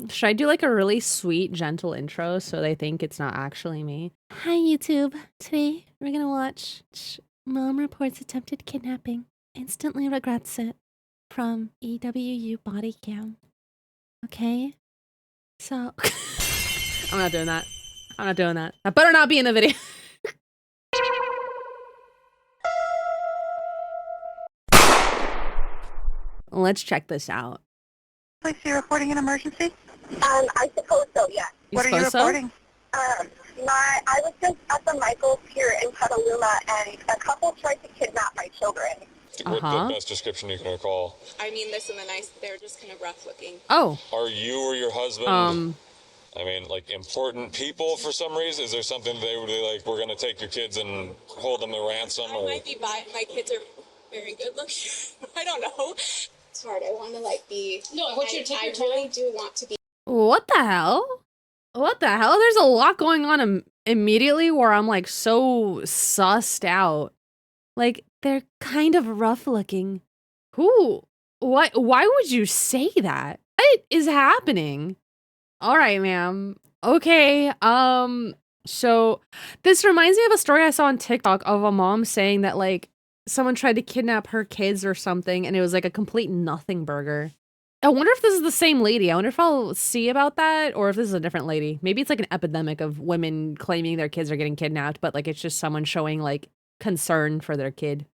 Should I do like a really sweet, gentle intro so they think it's not actually me? Hi, YouTube. Today we're gonna watch Mom Reports Attempted Kidnapping, Instantly Regrets It from EWU Bodycam. Okay? So, I'm not doing that. I'm not doing that. That better not be in the video. Let's check this out. Police, you're reporting an emergency? I suppose so, yes. What are you reporting? I was just at the Michaels here in Petaluma, and a couple tried to kidnap my children. What's the best description you can recall? I mean this in the nice, they're just kind of rough looking. Oh. Are you or your husband, I mean, like, important people for some reason? Is there something they would be like, we're going to take your kids and hold them to ransom? I might be my kids are very good looking. I don't know. It's hard. I want to, like, be... No, I want you to take your time. I really do want to be... What the hell? What the hell? There's a lot going on immediately where I'm like so sussed out. Like, they're kind of rough looking. Who? What? Why would you say that? What is happening? All right, ma'am. Okay. So this reminds me of a story I saw on TikTok of a mom saying that like someone tried to kidnap her kids or something and it was like a complete nothing burger. I wonder if this is the same lady. I wonder if I'll see about that or if this is a different lady. Maybe it's like an epidemic of women claiming their kids are getting kidnapped, but like it's just someone showing like concern for their kid.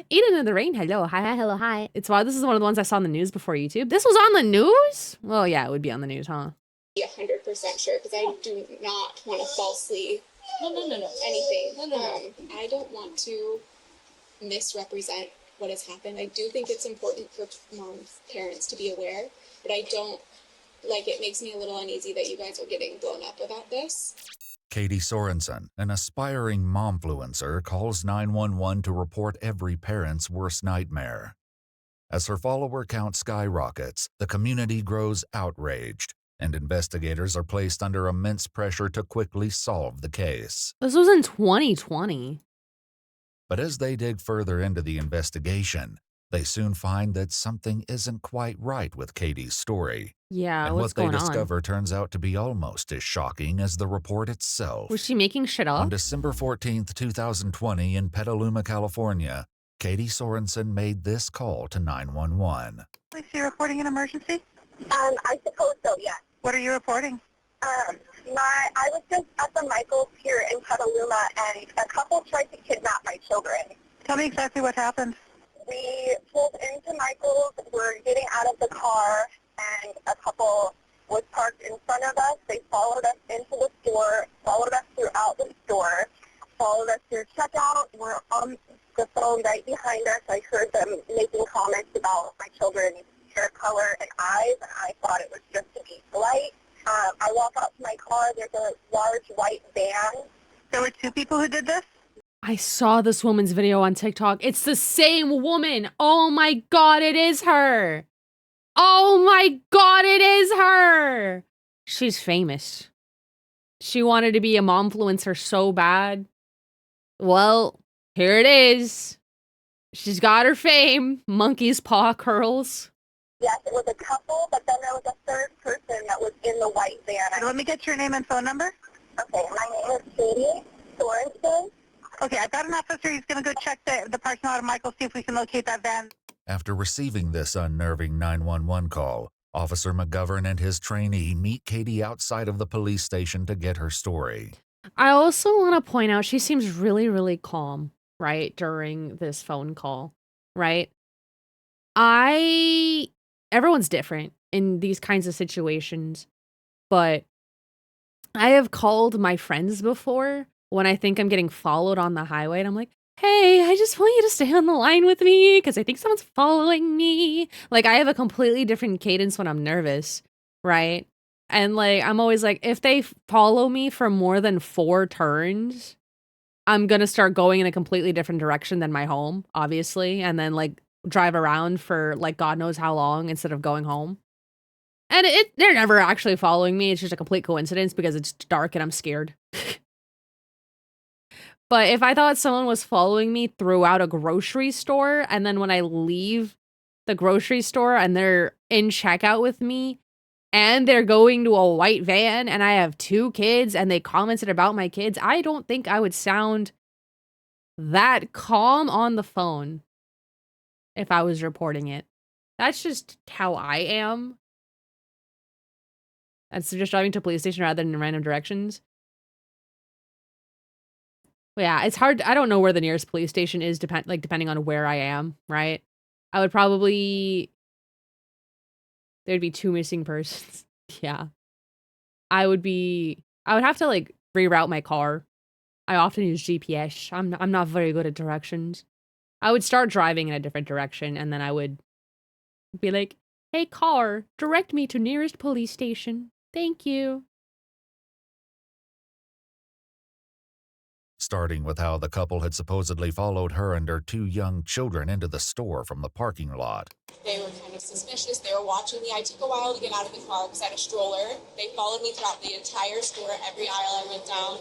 Eden in the rain. Hello. Hi. Hello. Hi. It's why this is one of the ones I saw on the news before YouTube. This was on the news? Well, yeah, it would be on the news, huh? 100% sure, because I do not want to falsely... No. Anything. No. I don't want to misrepresent what has happened. I do think it's important for parents to be aware, but I don't, like, it makes me a little uneasy that you guys are getting blown up about this. Katie Sorensen, an aspiring momfluencer, calls 911 to report every parent's worst nightmare. As her follower count skyrockets, the community grows outraged, and investigators are placed under immense pressure to quickly solve the case. This was in 2020. But as they dig further into the investigation, they soon find that something isn't quite right with Katie's story. Yeah, and what's what they going on? discover turns out to be almost as shocking as the report itself. Was she making shit up? On December 14th, 2020, in Petaluma, California, Katie Sorensen made this call to 911. Police, you're reporting an emergency? I suppose so, yes. What are you reporting? I was just at the Michaels here in Petaluma, and a couple tried to kidnap my children. Tell me exactly what happened. We pulled into Michaels, we're getting out of the car, and a couple was parked in front of us. They followed us into the store, followed us throughout the store, followed us through checkout. We're on the phone right behind us. I heard them making comments about my children's hair color and eyes, and I thought it was just to be polite. I walk out to my car. There's a large white van. There were two people who did this? I saw this woman's video on TikTok. It's the same woman. Oh my God, it is her. Oh my God, it is her. She's famous. She wanted to be a momfluencer so bad. Well, here it is. She's got her fame. Monkey's paw curls. Yes, it was a couple, but then there was a third person that was in the white van. And let me get your name and phone number. Okay, my name is Katie Sorensen. Okay, I've got an officer. He's going to go check the parking lot of Michael, see if we can locate that van. After receiving this unnerving 911 call, Officer McGovern and his trainee meet Katie outside of the police station to get her story. I also want to point out she seems really, really calm, right, during this phone call, right? Everyone's different in these kinds of situations, but I have called my friends before when I think I'm getting followed on the highway, and I'm like, hey, I just want you to stay on the line with me because I think someone's following me. Like, I have a completely different cadence when I'm nervous, right? And like, I'm always like, if they follow me for more than 4 turns, I'm gonna start going in a completely different direction than my home, obviously, and then like drive around for like God knows how long instead of going home. And they're never actually following me. It's just a complete coincidence because it's dark and I'm scared. But if I thought someone was following me throughout a grocery store, and then when I leave the grocery store and they're in checkout with me, and they're going to a white van, and I have 2 kids, and they commented about my kids, I don't think I would sound that calm on the phone if I was reporting it. That's just how I am. That's just driving to a police station rather than in random directions. But yeah, it's hard. I don't know where the nearest police station is, depending on where I am, right? I would probably... There'd be 2 missing persons. Yeah. I would have to, like, reroute my car. I often use GPS. I'm not very good at directions. I would start driving in a different direction, and then I would be like, hey, car, direct me to nearest police station. Thank you. Starting with how the couple had supposedly followed her and her 2 young children into the store from the parking lot. They were kind of suspicious. They were watching me. I took a while to get out of the car because I had a stroller. They followed me throughout the entire store, every aisle I went down,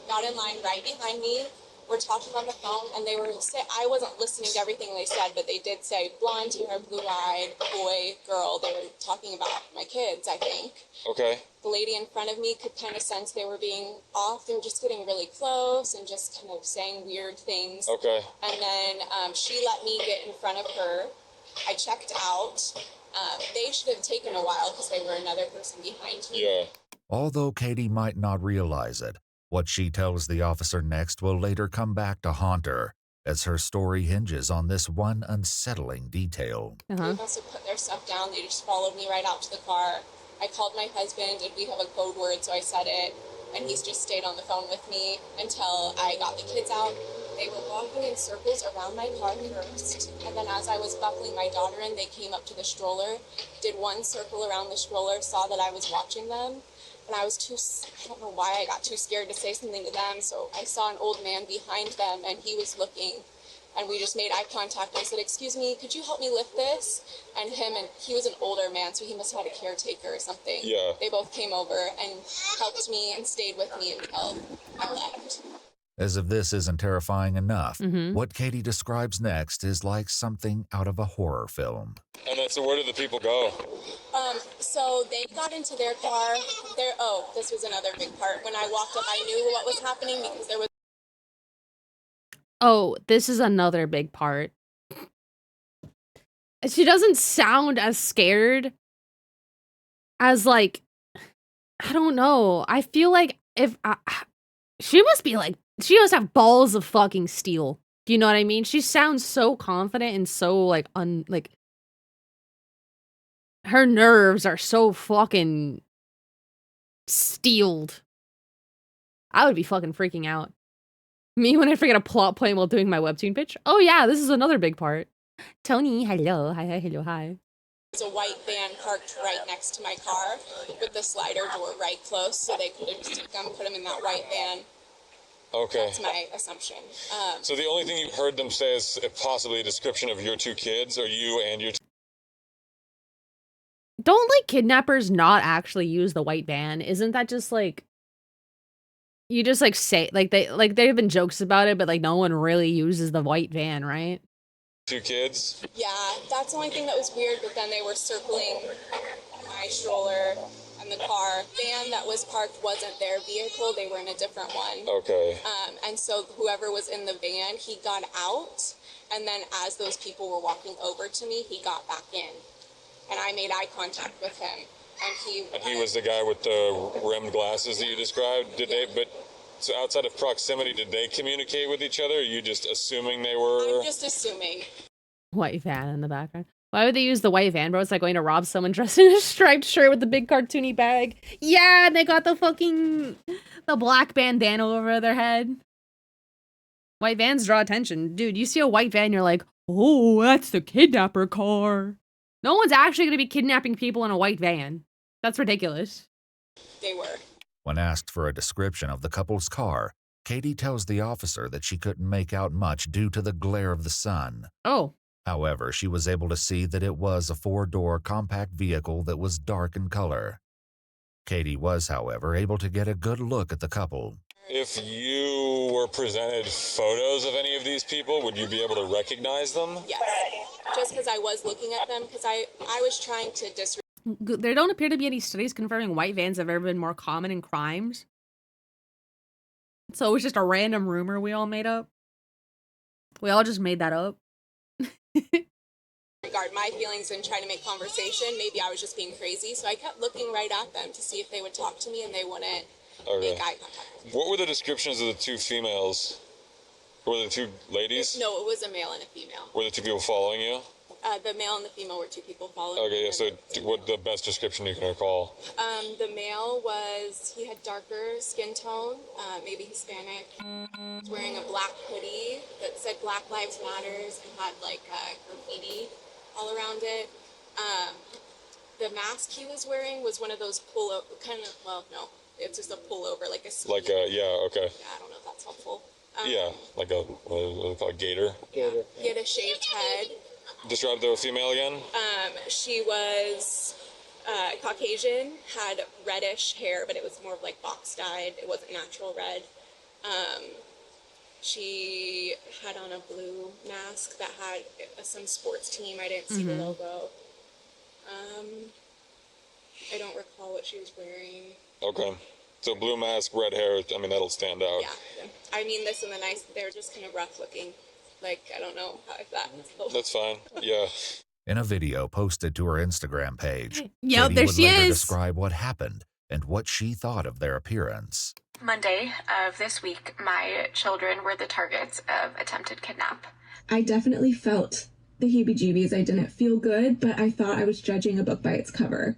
got in line right behind me. We're talking on the phone, and they were I wasn't listening to everything they said, but they did say blonde hair, blue-eyed, boy, girl. They were talking about my kids, I think. Okay. The lady in front of me could kind of sense they were being off. They were just getting really close and just kind of saying weird things. Okay. And then she let me get in front of her. I checked out. They should have taken a while because they were another person behind me. Yeah. Although Katie might not realize it, what she tells the officer next will later come back to haunt her, as her story hinges on this one unsettling detail. They must have put their stuff down. They just followed me right out to the car. I called my husband, and we have a code word, so I said it, and he's just stayed on the phone with me until I got the kids out. They were walking in circles around my car first, and then as I was buckling my daughter in, they came up to the stroller, did one circle around the stroller, saw that I was watching them, and I don't know why I got too scared to say something to them, so I saw an old man behind them, and he was looking, and we just made eye contact. I said, excuse me, could you help me lift this? And he was an older man, so he must have had a caretaker or something. Yeah. They both came over and helped me and stayed with me until I left. As if this isn't terrifying enough, Mm-hmm. what Katie describes next is like something out of a horror film. And then, so where did the people go? So they got into their car. This was another big part. When I walked up, I knew what was happening because there was... Oh, this is another big part. She doesn't sound as scared as, like, I don't know. I feel like she must have balls of fucking steel. Do you know what I mean? She sounds so confident and so, like, her nerves are so fucking steeled. I would be fucking freaking out. Me when I forget a plot point while doing my webtoon pitch. Oh yeah, this is another big part. Tony, hello, hi, hello, hi. There's a white van parked right next to my car with the slider door right close, so they could have just put them in that white van. Okay. That's my assumption. So the only thing you heard them say is possibly a description of your 2 kids, or you and your... Don't, like, kidnappers not actually use the white van? Isn't that just, like... You just, like, say... there have been jokes about it, but, like, no one really uses the white van, right? 2 kids? Yeah, that's the only thing that was weird, but then they were circling my stroller and the car. Van that was parked wasn't their vehicle, they were in a different one. Okay. And so whoever was in the van, he got out, and then as those people were walking over to me, he got back in. And I made eye contact with him. And he was the guy with the rimmed glasses that you described? So outside of proximity, did they communicate with each other? Or are you just assuming they were? I'm just assuming. White van in the background. Why would they use the white van, bro? It's like going to rob someone dressed in a striped shirt with the big cartoony bag. Yeah, and they got the black bandana over their head. White vans draw attention. Dude, you see a white van, you're like, oh, that's the kidnapper car. No one's actually going to be kidnapping people in a white van. That's ridiculous. They were. When asked for a description of the couple's car, Katie tells the officer that she couldn't make out much due to the glare of the sun. Oh. However, she was able to see that it was a 4-door compact vehicle that was dark in color. Katie was, however, able to get a good look at the couple. If you were presented photos of any of these people, would you be able to recognize them? Yes. Just because I was looking at them, because I was trying to disregard There don't appear to be any studies confirming white vans have ever been more common in crimes. So it was just a random rumor we all made up. We all just made that up. Regard my feelings and try to make conversation. Maybe I was just being crazy, so I kept looking right at them to see if they would talk to me, and they wouldn't make eye contact. What were the descriptions of the two females? Were the two ladies? No, it was a male and a female. Were the two people following you? The male and the female were two people following. Okay, yeah, so what the best description you can recall? The male he had darker skin tone, maybe Hispanic. He was wearing a black hoodie that said Black Lives Matters and had like graffiti all around it. The mask he was wearing was one of those it's just a pullover, like a ski. Okay. Yeah, I don't know if that's helpful. Like a, what do they call it, gator? Gator. He had a shaved head. Describe the female again. She was Caucasian, had reddish hair, but it was more of like box dyed. It wasn't natural red. She had on a blue mask that had some sports team. I didn't see the logo. I don't recall what she was wearing. Okay. So blue mask, red hair, I mean, that'll stand out. Yeah. I mean, this and the nice, they're just kind of rough looking. Like, I don't know how That's fine. Yeah. In a video posted to her Instagram page, Yep, Katie there would she later is. describe what happened and what she thought of their appearance. Monday of this week, my children were the targets of attempted kidnap. I definitely felt the heebie-jeebies. I didn't feel good, but I thought I was judging a book by its cover.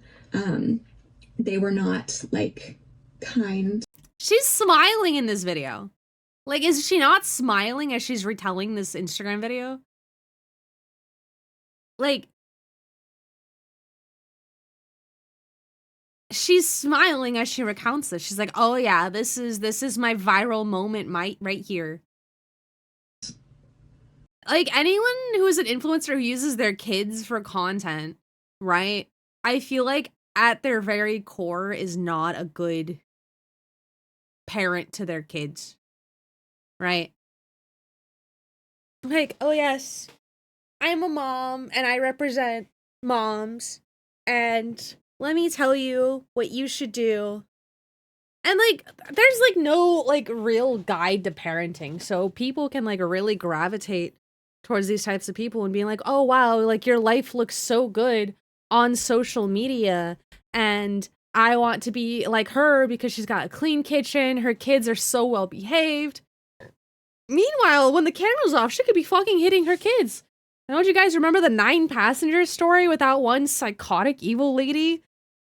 They were not, like, kind. She's smiling in this video. Like, is she not smiling as she's retelling this Instagram video? Like, she's smiling as she recounts this. She's like, oh yeah, this is my viral moment right here. Like, anyone who is an influencer who uses their kids for content, right? I feel like at their very core is not a good parent to their kids. Right? Like, oh yes, I'm a mom and I represent moms, and let me tell you what you should do. And like, there's like no like real guide to parenting, so people can like really gravitate towards these types of people and being like, oh wow, like your life looks so good on social media, and I want to be like her because she's got a clean kitchen, her kids are so well behaved. Meanwhile, when the camera's off, she could be fucking hitting her kids. Don't you guys remember the 9 passengers story with that one psychotic evil lady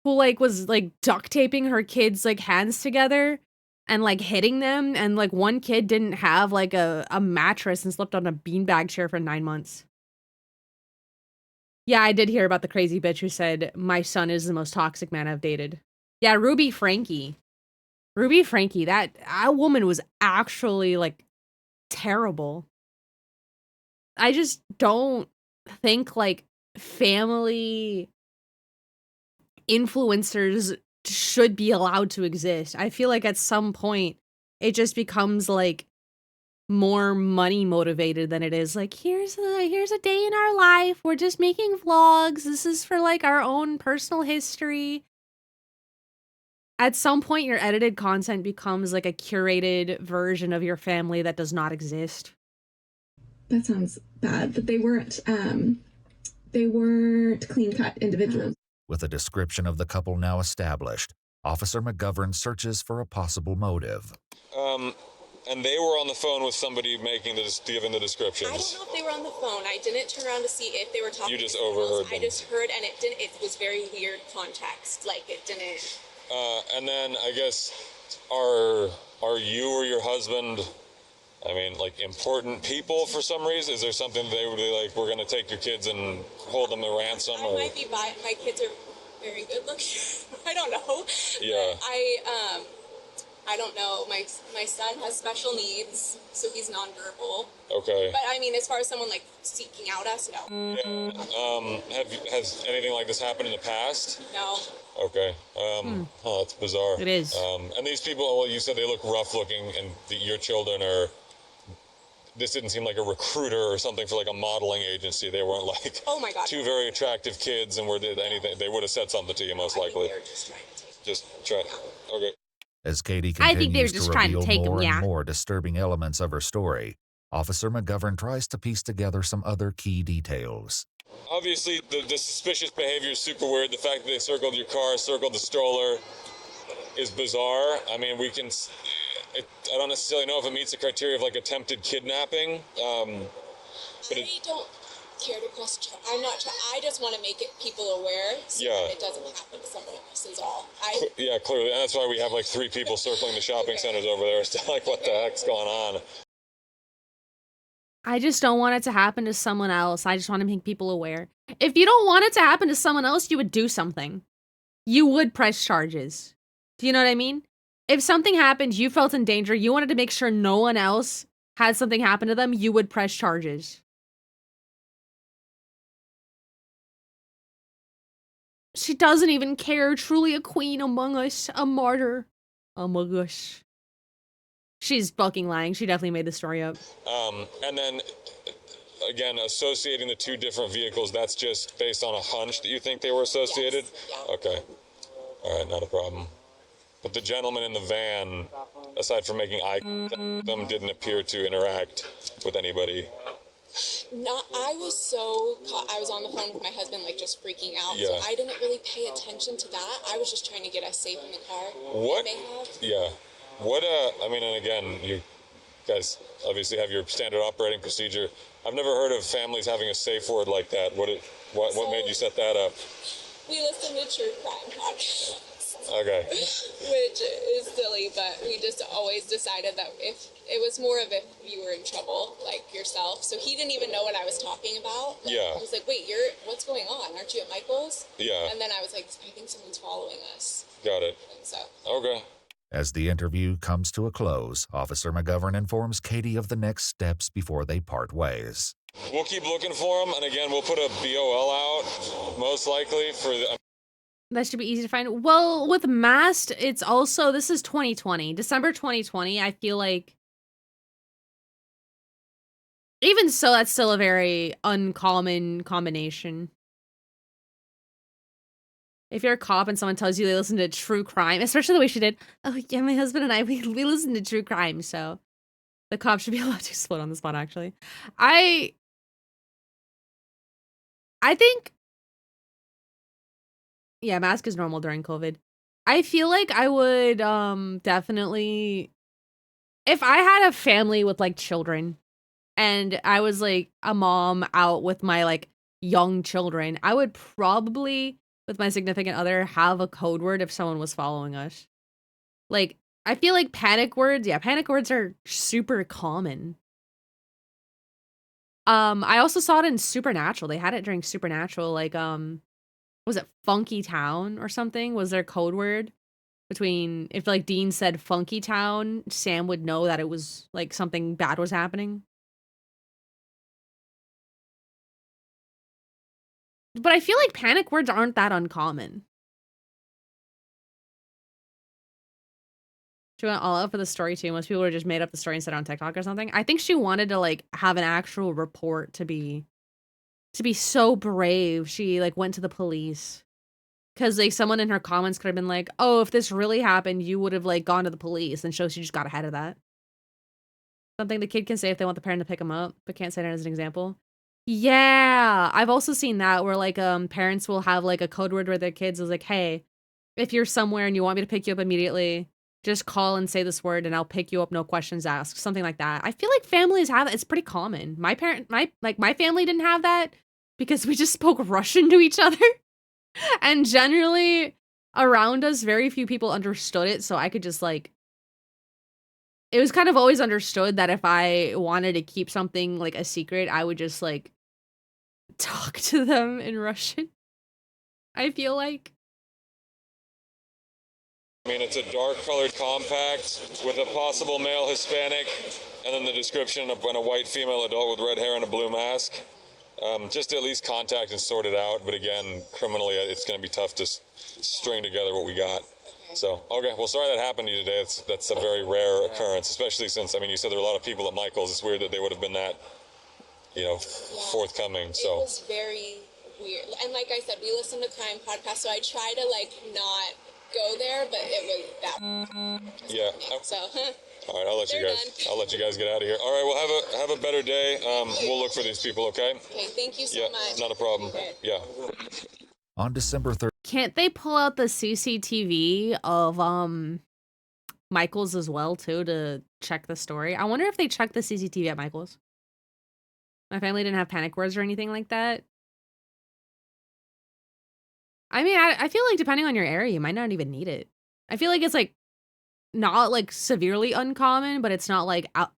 who like was like duct taping her kids like hands together and like hitting them, and like one kid didn't have like a mattress and slept on a beanbag chair for 9 months. Yeah, I did hear about the crazy bitch who said my son is the most toxic man I've dated. Yeah, Ruby Frankie, that woman was actually like terrible. I just don't think like family influencers should be allowed to exist. I feel like at some point it just becomes like more money motivated than it is like here's a day in our life, we're just making vlogs, this is for like our own personal history. At some point, your edited content becomes like a curated version of your family that does not exist. That sounds bad, but they weren't clean-cut individuals. With a description of the couple now established, Officer McGovern searches for a possible motive. And they were on the phone with somebody giving the descriptions. I don't know if they were on the phone. I didn't turn around to see if they were talking. You just to someone overheard else. them. I just heard, and it was very weird context. Like, it didn't... And then I guess are you or your husband, I mean, like important people for some reason? Is there something they would be like, we're going to take your kids and hold them to ransom? I might be my kids are very good looking. I don't know. Yeah. But I don't know. My son has special needs, so he's nonverbal. Okay. But I mean, as far as someone like seeking out us, no. Yeah. Has anything like this happened in the past? No. Okay. Oh, that's bizarre. It is. And these people, well, you said they look rough looking, and your children are. this didn't seem like a recruiter or something for like a modeling agency. They weren't like Oh my God. two very attractive kids and did anything. They would have said something to you most likely. They were just trying to take Just try. Okay. As Katie I think they were continues just to trying to reveal take him, more yeah. and more disturbing elements of her story, Officer McGovern tries to piece together some other key details. Obviously, the suspicious behavior is super weird. The fact that they circled your car, circled the stroller, is bizarre. I mean, I don't necessarily know if it meets the criteria of like attempted kidnapping. But I don't care to cross charge. I just want to make it people aware so Yeah. that it doesn't happen to someone else is all. Yeah, clearly. And that's why we have like 3 people circling the shopping centers over there. It's like, what the heck's going on? I just don't want it to happen to someone else. I just want to make people aware. If you don't want it to happen to someone else, you would do something. You would press charges. Do you know what I mean? If something happened, you felt in danger, you wanted to make sure no one else had something happen to them, you would press charges. She doesn't even care. Truly a queen among us. A martyr among us. She's fucking lying. She definitely made the story up. And then, again, associating the 2 different vehicles, that's just based on a hunch that you think they were associated? Yes. Yeah. Okay. All right, not a problem. But the gentleman in the van, aside from making eye contact with them, didn't appear to interact with anybody. I was on the phone with my husband, like just freaking out. Yeah. So I didn't really pay attention to that. I was just trying to get us safe in the car. What? They have. Yeah. What, I mean, and again, you guys obviously have your standard operating procedure. I've never heard of families having a safe word like that. What made you set that up? We listen to true crime podcasts. Okay. Which is silly, but we just always decided that if it was more of if you were in trouble, like yourself. So he didn't even know what I was talking about. Like, Yeah. He was like, wait, what's going on? Aren't you at Michael's? Yeah. And then I was like, I think someone's following us. Got it. And so. Okay. As the interview comes to a close, Officer McGovern informs Katie of the next steps before they part ways. We'll keep looking for him, and again, we'll put a BOL out, most likely, for the... That should be easy to find. Well, with Mast, it's also, this is 2020. December 2020, I feel like... Even so, that's still a very uncommon combination. If you're a cop and someone tells you they listen to true crime, especially the way she did, oh yeah, my husband and I, we listen to true crime, so the cop should be allowed to explode on the spot, actually. I think, yeah, mask is normal during COVID. I feel like I would definitely, if I had a family with like children and I was like a mom out with my like young children, I would probably, with my significant other, have a code word if someone was following us. Like, I feel like panic words are super common. I also saw it in Supernatural. They had it during Supernatural, like, was it Funky Town or something? Was their code word? Between, if like Dean said Funky Town, Sam would know that it was like something bad was happening. But I feel like panic words aren't that uncommon. She went all out for the story too. Most people would have just made up the story and said it on TikTok or something. I think she wanted to like have an actual report to be so brave. She like went to the police. Cause like someone in her comments could have been like, oh, if this really happened, you would have like gone to the police. And so she just got ahead of that. Something the kid can say if they want the parent to pick them up, but can't say that as an example. Yeah, I've also seen that where like parents will have like a code word where their kids is like, hey, if you're somewhere and you want me to pick you up immediately, just call and say this word and I'll pick you up, no questions asked. Something like that. I feel like families have that. It's pretty common. My family didn't have that because we just spoke Russian to each other. And generally around us, very few people understood it. So I could just like, it was kind of always understood that if I wanted to keep something like a secret, I would just like talk to them in Russian. I feel like. I mean, it's a dark-colored compact with a possible male Hispanic, and then the description of a white female adult with red hair and a blue mask. Just to at least contact and sort it out, but again, criminally, it's going to be tough to string together what we got. So, okay, well, sorry that happened to you today. That's a very rare occurrence, especially since, I mean, you said there were a lot of people at Michael's. It's weird that they would have been that, forthcoming, so. It was very weird. And like I said, we listen to crime podcasts, so I try to, not go there, but it was that. Yeah. So, all right, I'll let you guys get out of here. All right, well, have a better day. We'll look for these people, okay? Okay, thank you so much. Not a problem. Okay. Yeah. On December 3rd, Can't they pull out the CCTV of Michael's as well too to check the story? I wonder if they checked the CCTV at Michael's. My family didn't have panic words or anything like that. I mean, I feel like depending on your area, you might not even need it. I feel like it's not severely uncommon, but it's not out.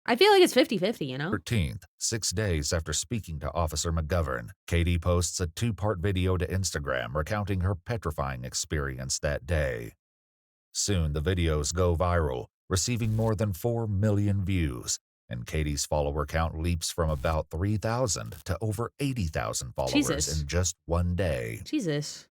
I feel like it's 50-50, 13th, 6 days after speaking to Officer McGovern, Katie posts a 2-part video to Instagram recounting her petrifying experience that day. Soon the videos go viral, receiving more than 4 million views, and Katie's follower count leaps from about 3,000 to over 80,000 followers in just one day. Jesus.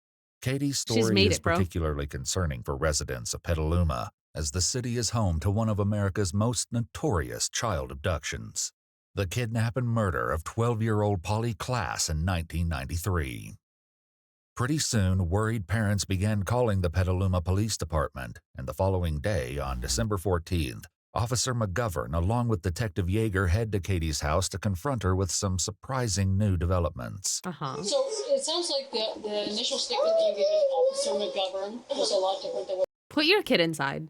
Katie's story is particularly concerning for residents of Petaluma, as the city is home to one of America's most notorious child abductions, the kidnap and murder of 12-year-old Polly Klaas in 1993. Pretty soon, worried parents began calling the Petaluma Police Department, and the following day, on December 14th, Officer McGovern, along with Detective Yeager, head to Katie's house to confront her with some surprising new developments. So it sounds like the initial statement that you gave Officer McGovern was a lot different than what... Put your kid inside.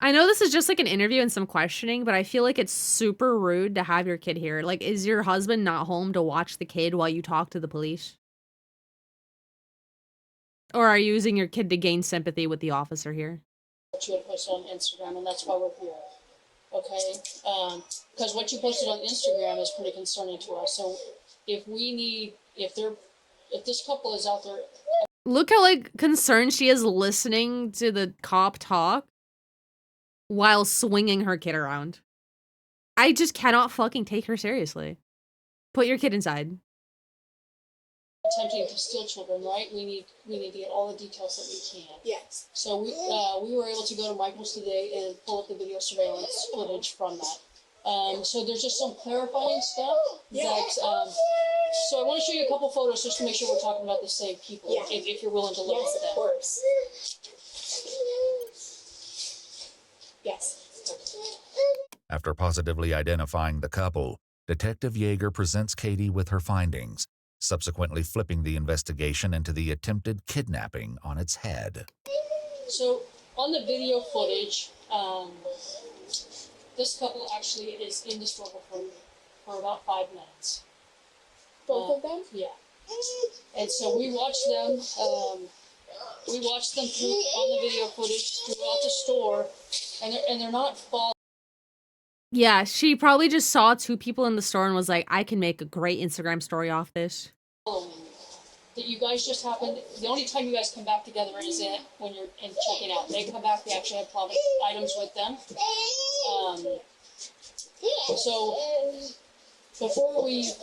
I know this is just an interview and some questioning, but I feel like it's super rude to have your kid here. Is your husband not home to watch the kid while you talk to the police? Or are you using your kid to gain sympathy with the officer here? What you had posted on Instagram, and that's why we're here. Okay? Because what you posted on Instagram is pretty concerning to us. So if this couple is out there... Look how, concerned she is listening to the cop talk while swinging her kid around. I just cannot fucking take her seriously. Put your kid inside. Attempting to steal children, right? We need to get all the details that we can. Yes. So we were able to go to Michael's today and pull up the video surveillance footage from that. So there's just some clarifying stuff that. So I want to show you a couple photos just to make sure we're talking about the same people. Yeah. If you're willing to look at them. Of course. Yes. After positively identifying the couple, Detective Yeager presents Katie with her findings, subsequently flipping the investigation into the attempted kidnapping on its head. So on the video footage, this couple actually is in the struggle for about 5 minutes. Both of them? Yeah. And so we watched them. We watched them on the video footage throughout the store, and they're not following. Yeah, she probably just saw 2 people in the store and was like, I can make a great Instagram story off this. That you guys just happened, the only time you guys come back together is when you're in checking out. They come back, they actually have product items with them. So before we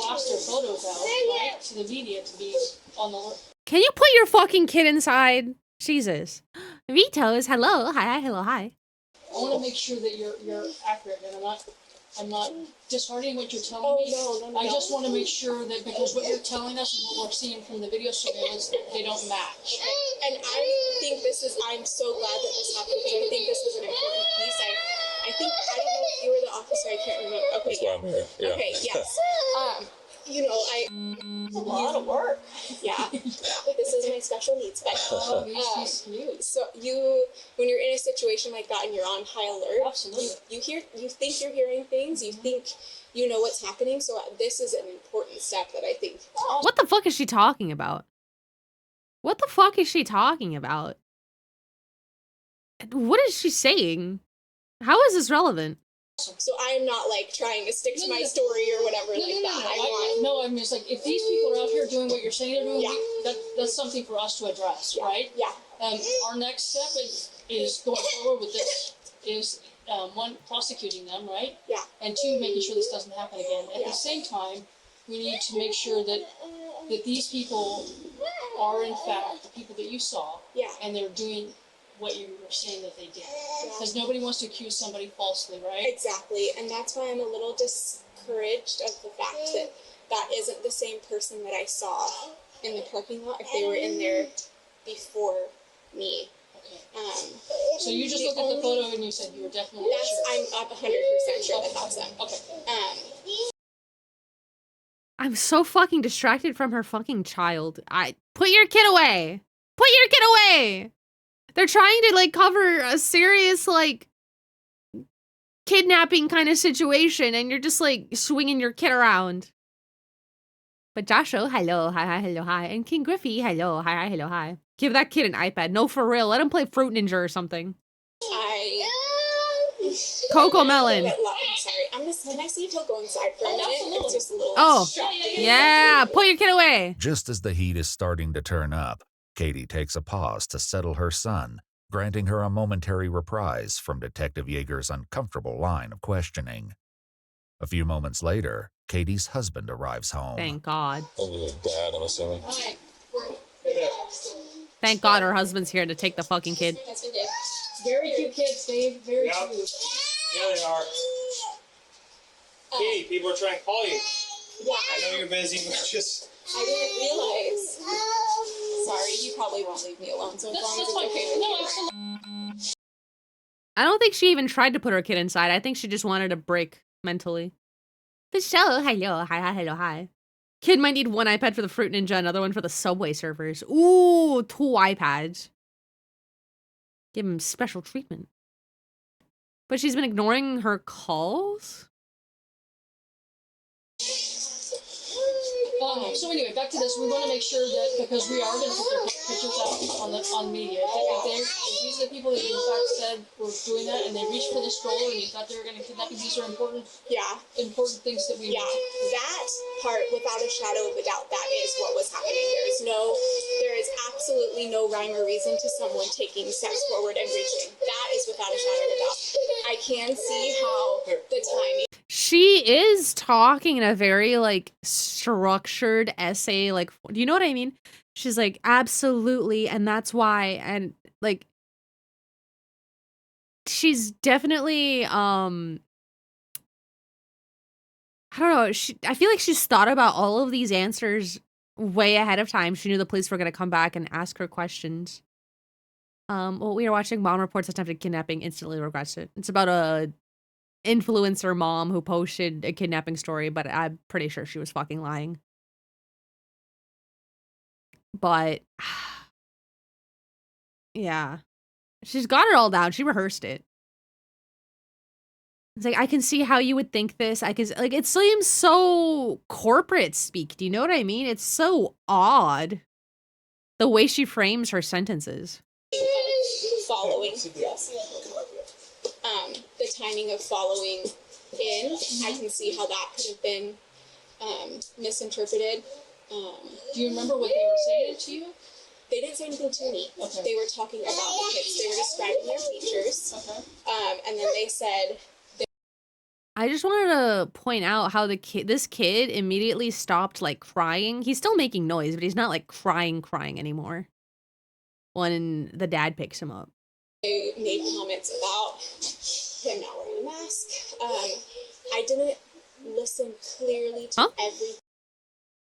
blast their photos out, right, to the media to be on the alert. Can you put your fucking kid inside? Jesus. Vito's, hello, hi, hello, hi. I want to make sure that you're accurate, and I'm not disheartening what you're telling me. No. I just want to make sure that because what you're telling us and what we're seeing from the video surveillance, they don't match. And I'm so glad that this happened because I think this was an important piece. I don't know if you were the officer, I can't remember. Okay, Yeah. Okay, yes. A lot of work. Yeah. This is my special needs bed. So when you're in a situation like that and you're on high alert, absolutely, you think you're hearing things, you think you know what's happening. So this is an important step that I think. What the fuck is she talking about? What the fuck is she talking about? What is she saying? How is this relevant? So I'm not trying to stick to my story or whatever that. I mean, it's like if these people are out here doing what you're saying they're doing, that's something for us to address, right? Yeah. Our next step is going forward with this is 1, prosecuting them, right? Yeah. And 2, making sure this doesn't happen again. At the same time, we need to make sure that that these people are in fact the people that you saw. Yeah. And they're doing what you were saying that they did. Because nobody wants to accuse somebody falsely, right? Exactly, and that's why I'm a little discouraged of the fact that that isn't the same person that I saw in the parking lot if they were in there before me. Okay. So you just looked at the photo and you said you were definitely sure. I'm up 100% sure that that's them. Okay. I'm so fucking distracted from her fucking child. Put your kid away. Put your kid away. They're trying to like cover a serious like kidnapping kind of situation, and you're just like swinging your kid around. But Joshua, hello, hi, and King Griffey, hello, hi. Give that kid an iPad. No, for real. Let him play Fruit Ninja or something. Coco Melon. I'm sorry. Can I see He'll go inside for a minute? It's just a little Yeah, put your kid away. Just as the heat is starting to turn up, Katie takes a pause to settle her son, granting her a momentary reprise from Detective Yeager's uncomfortable line of questioning. A few moments later, Katie's husband arrives home. Thank God. Dad, I'm assuming. Thank God her husband's here to take the fucking kid. Very cute kids, Dave. Very cute. Yeah, they are. Katie, people are trying to call you. Yeah. I know you're busy, but just... I didn't realize. Sorry, you probably won't leave me alone, so as long as it's okay with you. I don't think she even tried to put her kid inside. I think she just wanted a break mentally. The show, hello, hi. Kid might need one iPad for the Fruit Ninja, another one for the Subway servers. Ooh, 2 iPads. Give him special treatment. But she's been ignoring her calls? So anyway, back to this. We want to make sure that, because we are going to put their pictures out on media, if these are the people that you in fact said were doing that, and they reached for the stroller and you thought they were going to kidnap you, these are important things that we that part, without a shadow of a doubt, that is what was happening. There is absolutely no rhyme or reason to someone taking steps forward and reaching. That is without a shadow of a doubt. I can see how the timing. She is talking in a very, like, structured essay, like, do you know what I mean? She's like, absolutely, and that's why, and, like, she's definitely, I don't know, I feel like she's thought about all of these answers way ahead of time. She knew the police were gonna come back and ask her questions. Well, we are watching Mom Reports Attempted Kidnapping, Instantly Regrets It. It's about a influencer mom who posted a kidnapping story, but I'm pretty sure she was fucking lying. But yeah, she's got it all down. She rehearsed it. It's like, I can see how you would think this. I can, like, it seems so corporate speak. Do you know what I mean? It's so odd the way she frames her sentences. Following, the timing of following in, I can see how that could have been misinterpreted. Do you remember what they were saying to you? They didn't say anything to me. Okay. They were talking about the kids. They were describing their features. Okay. And then they said... I just wanted to point out how this kid immediately stopped, like, crying. He's still making noise, but he's not, like, crying anymore when the dad picks him up. They made comments about him not wearing a mask. I didn't listen clearly to every...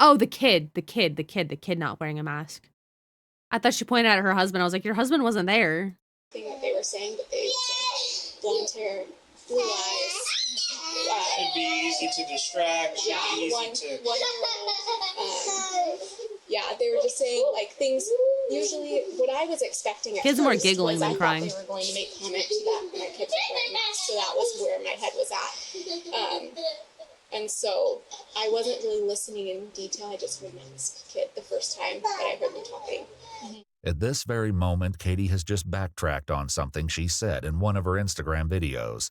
Oh, the kid not wearing a mask. I thought she pointed at her husband. I was like, your husband wasn't there. Thing that they were saying, but they said blonde hair, blue eyes. It'd be easy to distract. Yeah, they were just saying, like, things. Usually, what I was expecting at kids first more giggling than crying. They were going to make comment to that when my kids were wearing masks, so that was where my head was at. And so I wasn't really listening in detail. I just heard my kid the first time that I heard them talking. At this very moment, Katie has just backtracked on something she said in one of her Instagram videos.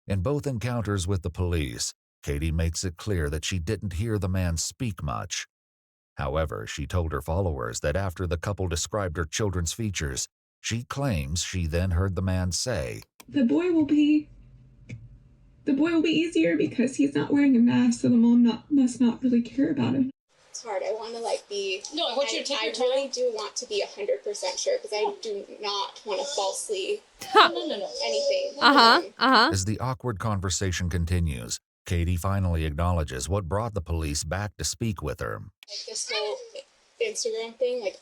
In both encounters with the police, Katie makes it clear that she didn't hear the man speak much. However, she told her followers that after the couple described her children's features, she claims she then heard the man say, The boy will be easier because he's not wearing a mask, so the mom must not really care about him. It's hard. I want to like be. No, I want you to take your time. I really do want to be 100% sure because I do not want to falsely No. anything. As the awkward conversation continues, Katie finally acknowledges what brought the police back to speak with her. Like this whole Instagram thing, like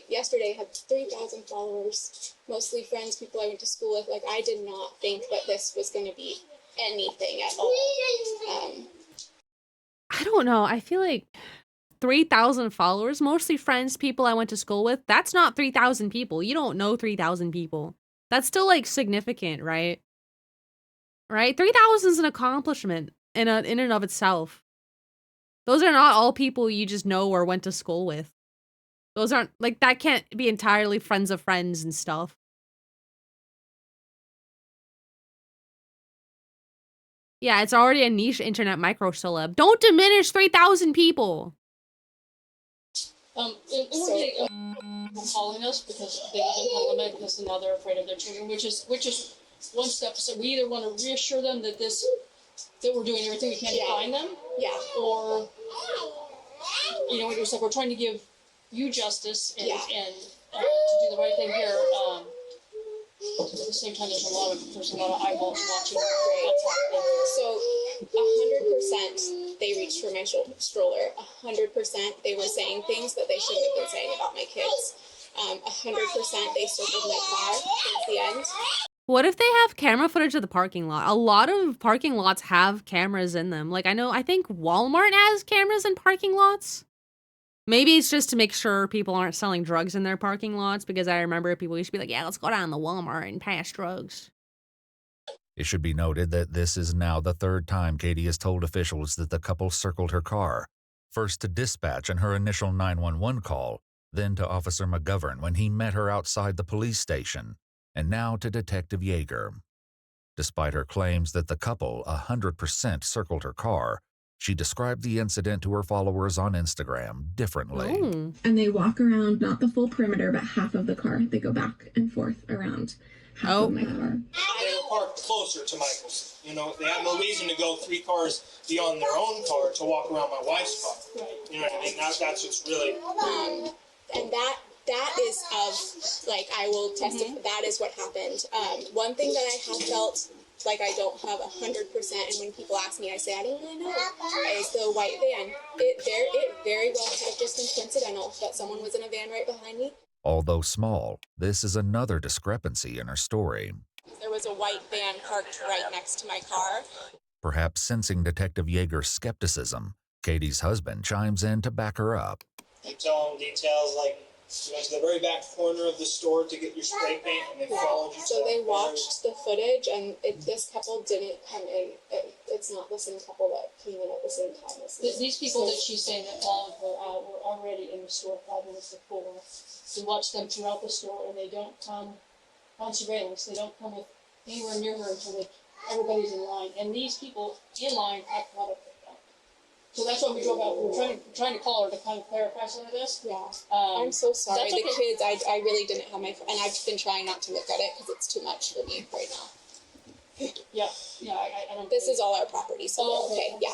yesterday had 3,000 followers, mostly friends, people I went to school with. Like I did not think that this was going to be anything at all. I don't know. I feel like 3,000 followers, mostly friends, people I went to school with. That's not 3,000 people. You don't know 3,000 people. That's still like significant, right? Right? 3,000 is an accomplishment in and of itself. Those are not all people you just know or went to school with. Those aren't like that can't be entirely friends of friends and stuff. Yeah, it's already a niche internet micro celeb. Don't diminish 3,000 people. We're getting people calling us because they live in Helena because now they're afraid of their children, which is one step. So we either want to reassure them that we're doing everything we can to find them, or it's like we're trying to give you justice and to do the right thing here. At the same time, there's a lot of eyeballs watching what's happening. So 100% they reached for my stroller. 100% they were saying things that they shouldn't have been saying about my kids. 100% they circled my car towards the end. What if they have camera footage of the parking lot? A lot of parking lots have cameras in them. Like I think Walmart has cameras in parking lots. Maybe it's just to make sure people aren't selling drugs in their parking lots, because I remember people used to be like, yeah, let's go down to Walmart and pass drugs. It should be noted that this is now the third time Katie has told officials that the couple circled her car, first to dispatch in her initial 911 call, then to Officer McGovern when he met her outside the police station, and now to Detective Yeager. Despite her claims that the couple 100% circled her car, she described the incident to her followers on Instagram differently. Ooh. And they walk around, not the full perimeter, but half of the car. They go back and forth around half of my car. They were parked closer to Michael's. They had no reason to go 3 cars beyond their own car to walk around my wife's car. You know what I mean? That's what's really... And that is of, like, I will testify, that is what happened. One thing that I have felt like I don't have 100%, and when people ask me, I say I don't really know, is the white van. It very well could have just been coincidental that someone was in a van right behind me. Although small, this is another discrepancy in her story. There was a white van parked right next to my car. Perhaps sensing Detective Yeager's skepticism, Katie's husband chimes in to back her up. You tell them details like you went to the very back corner of the store to get your spray paint, and they followed you. So they watched the footage, and this couple didn't come in. It's not the same couple that came in at the same time. These people that she's saying that followed her out were already in the store 5 minutes before. We watched them throughout the store, and they don't come on surveillance. They don't come anywhere near her until everybody's in line. And these people in line have product with them. So that's why we drove out. We're trying to call her to kind of clarify some of this. Yeah. I'm so sorry. The kids, I really didn't have my... And I've been trying not to look at it because it's too much for me right now. Yeah, I don't... This is all our property, so okay. Yeah.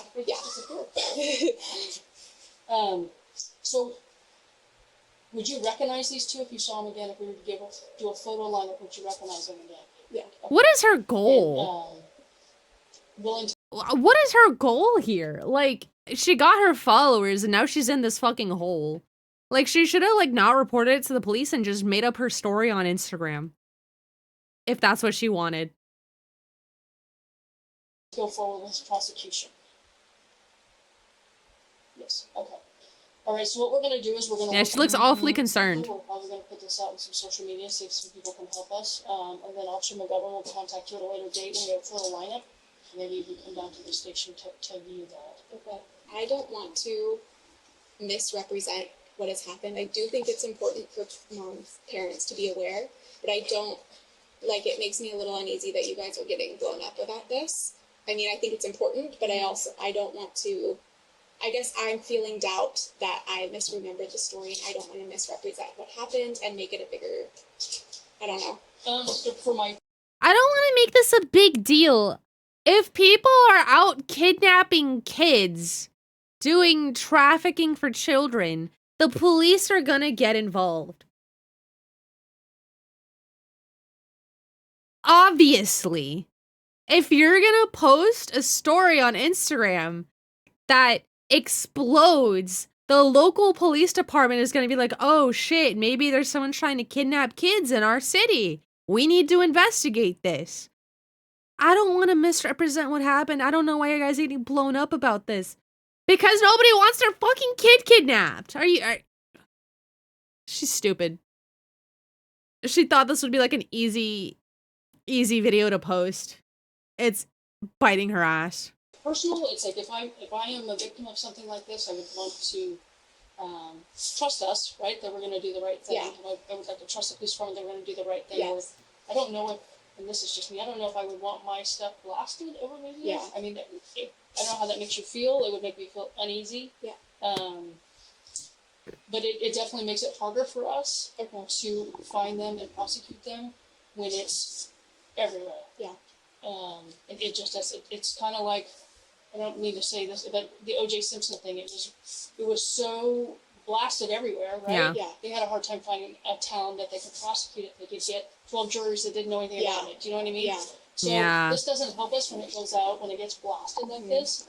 So... would you recognize these two if you saw them again? If we were to do a photo lineup, would you recognize them again? Yeah. Okay. What is her goal? And, what is her goal here? Like, she got her followers and now she's in this fucking hole. Like, she should have, like, not reported it to the police and just made up her story on Instagram. If that's what she wanted. go forward with prosecution. Yes, okay. All right, so what we're going to do is we're going to... Yeah, she looks awfully concerned. We're probably going to put this out on some social media, see if some people can help us. And then Officer McGovern will contact you at a later date when we have a full lineup. Maybe you can come down to the station to view that. Okay. I don't want to misrepresent what has happened. I do think it's important for parents to be aware, but I don't... Like, it makes me a little uneasy that you guys are getting blown up about this. I mean, I think it's important, but I don't want to... I guess I'm feeling doubt that I misremembered the story, and I don't want to misrepresent what happened and make it a bigger... I don't know. I don't want to make this a big deal. If people are out kidnapping kids doing trafficking for children, the police are gonna get involved. Obviously, if you're gonna post a story on Instagram that explodes, the local police department is gonna be like, oh shit, maybe there's someone trying to kidnap kids in our city. We need to investigate this. I don't want to misrepresent what happened. I don't know why you guys are getting blown up about this. Because nobody wants their fucking kid kidnapped. She's stupid. She thought this would be like an easy video to post. It's biting her ass. Personal, it's like if I am a victim of something like this, I would want to trust us, right? That we're going to do the right thing. Yeah. I would like to trust the police department that we're going to do the right thing. Yes. I don't know if, and this is just me, I don't know if I would want my stuff blasted over media. Yeah. I mean, I don't know how that makes you feel. It would make me feel uneasy. Yeah. But it definitely makes it harder for us to find them and prosecute them when it's everywhere. Yeah. It just does. It's kind of like, I don't mean to say this, but the O.J. Simpson thing. It was so blasted everywhere, right? Yeah. Yeah. They had a hard time finding a town that they could prosecute it. They could get 12 jurors that didn't know anything about it. Do you know what I mean? Yeah. So Yeah. this doesn't help us when it goes out, when it gets blasted like this.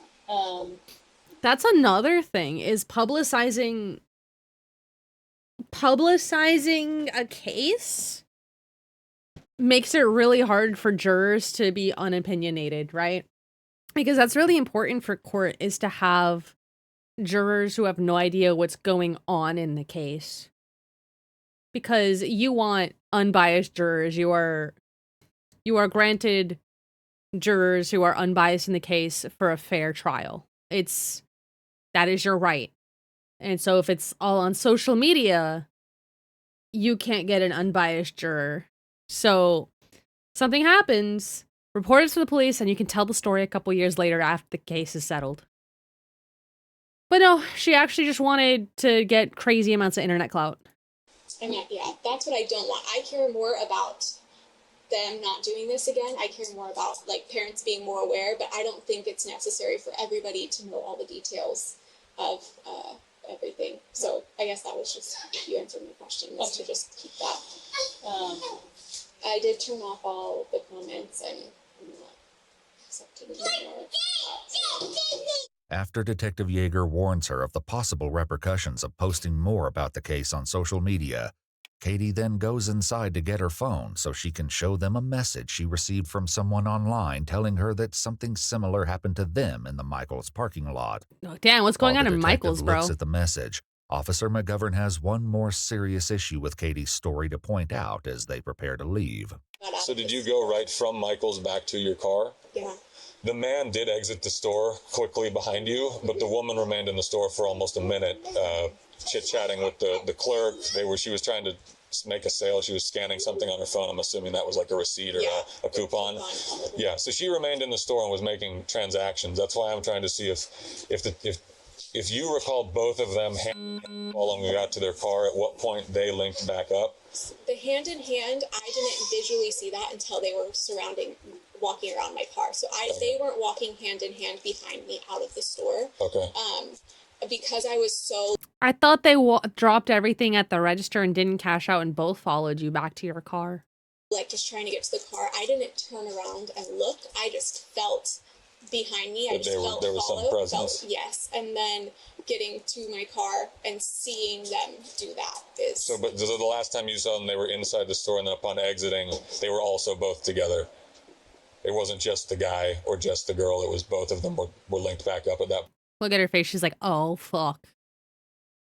That's another thing, is publicizing a case makes it really hard for jurors to be unopinionated, right? Because that's really important for court, is to have jurors who have no idea what's going on in the case. Because you want unbiased jurors. You are granted jurors who are unbiased in the case for a fair trial. That is your right. And so if it's all on social media, you can't get an unbiased juror. So something happens, report it to the police, and you can tell the story a couple years later after the case is settled. But no, she actually just wanted to get crazy amounts of internet clout. I mean, yeah, that's what I don't want. I care more about them not doing this again. I care more about, like, parents being more aware, but I don't think it's necessary for everybody to know all the details of everything. So I guess that was just, you answered my question, was to just keep that. I did turn off all the comments and accepted it anymore. After Detective Yeager warns her of the possible repercussions of posting more about the case on social media, Katie then goes inside to get her phone so she can show them a message she received from someone online telling her that something similar happened to them in the Michaels parking lot. Oh, damn, what's going While on the in detective Michaels, bro? looks at the message, Officer McGovern has one more serious issue with Katie's story to point out as they prepare to leave. So did you go right from Michael's back to your car? Yeah. The man did exit the store quickly behind you, but the woman remained in the store for almost a minute, chit-chatting with the clerk. She was trying to make a sale. She was scanning something on her phone. I'm assuming that was like a receipt or a coupon. Yeah, so she remained in the store and was making transactions. That's why I'm trying to see if you recall both of them following we got to their car, at what point they linked back up. The hand in hand, I didn't visually see that until they were walking around my car. So they weren't walking hand in hand behind me out of the store. Okay. Because I was so... I thought they dropped everything at the register and didn't cash out and both followed you back to your car. Like, just trying to get to the car. I didn't turn around and look. I just felt behind me. I just felt there was some presence. Yes. And then getting to my car and seeing them do that is... So, but the last time you saw them, they were inside the store, and then upon exiting, they were also both together. It wasn't just the guy or just the girl. It was both of them were linked back up at that. Look at her face. She's like, oh, fuck.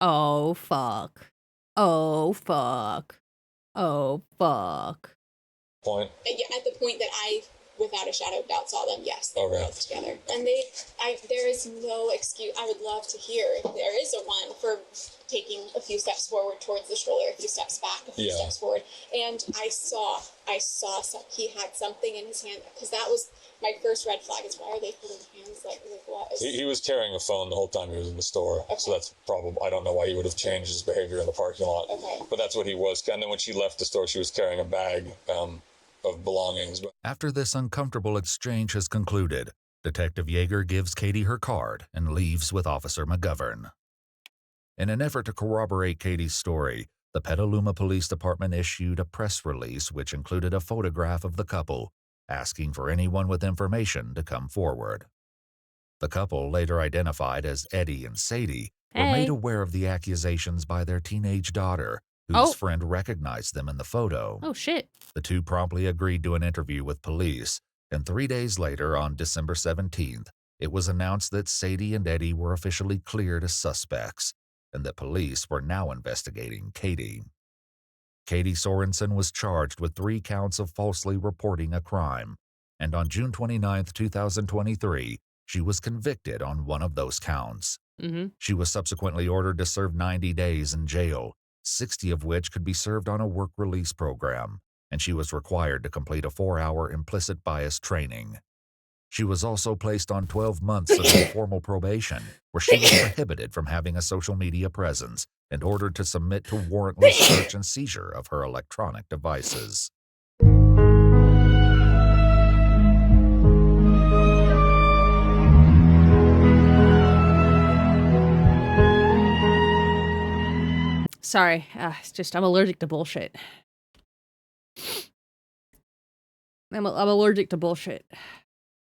Oh, fuck. Oh, fuck. Oh, fuck. Point? Yeah, at the point that I, without a shadow of doubt, saw them, yes, they were Okay. both together. And there is no excuse. I would love to hear if there is a one for taking a few steps forward towards the stroller, a few steps back, a few steps forward. And I saw he had something in his hand, because that was my first red flag, is why are they holding hands? Like what is... He was carrying a phone the whole time he was in the store. Okay. So that's probably, I don't know why he would have changed his behavior in the parking lot. Okay. But that's what he was. And then when she left the store, she was carrying a bag of belongings. After this uncomfortable exchange has concluded, Detective Yeager gives Katie her card and leaves with Officer McGovern. In an effort to corroborate Katie's story, the Petaluma Police Department issued a press release which included a photograph of the couple, asking for anyone with information to come forward. The couple, later identified as Eddie and Sadie, were made aware of the accusations by their teenage daughter, whose friend recognized them in the photo. Oh, shit. The two promptly agreed to an interview with police, and 3 days later, on December 17th, it was announced that Sadie and Eddie were officially cleared as suspects, and that police were now investigating Katie. Katie Sorensen was charged with 3 counts of falsely reporting a crime, and on June 29, 2023, she was convicted on one of those counts. She was subsequently ordered to serve 90 days in jail, 60 of which could be served on a work release program, and she was required to complete a 4-hour implicit bias training. She was also placed on 12 months of informal probation, where she was prohibited from having a social media presence and ordered to submit to warrantless search and seizure of her electronic devices. Sorry, it's just I'm allergic to bullshit. I'm allergic to bullshit.